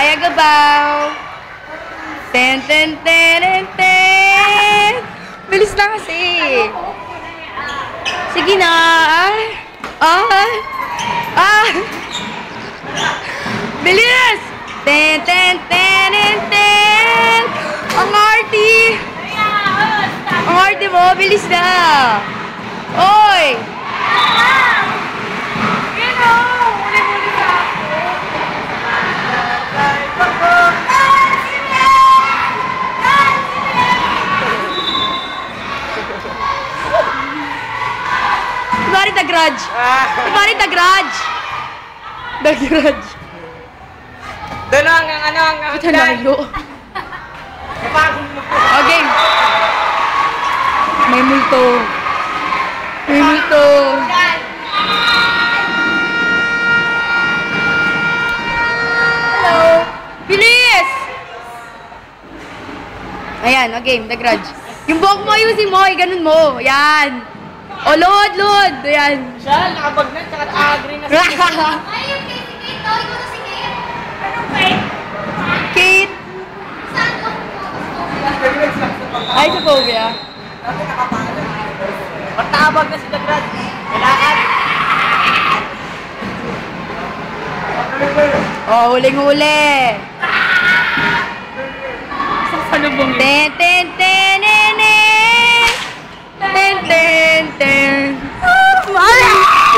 Ayagabaw. Ten, ten, ten, ten, ten. Bilis na kasi. Sige na. Bilis. Ten, ten, ten, ten, ten. Ang arty. Ang arty mo. Bilis na. Oy. Kunwari the grudge. Kunwari the grudge. The grudge. Doon hanggang hanggang Ito layo. Okay. May multo. May multo. Hello. Bilis! Ayan, okay, the grudge. Yung buhok mo, ayusin mo, ganun mo. Ayan. O, load. Ayan. siya, nakabag na, tsaka agree na siya. Ay, yung kay si Kate, ikaw na si Kate. Anong Kate? Kate. Saan ko? Ay, sa phobia. Matabag na si Dagrad. Kailangan. Oh, huling-huli. Salubong yun. Ten, ten, ten, ten, ten. Ten, ten, ten. Ay!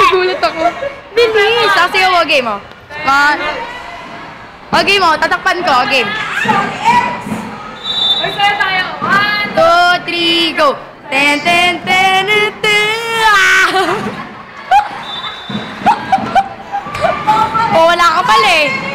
Nagulat ako. Bilis! Kasi yung game mo. Okay mo, tatakpan ko. Game. Ay, sa'yo tayo. 1, 2, 3, go! Ten, ten, ten, ten, ten. Oh, wala ka pala eh.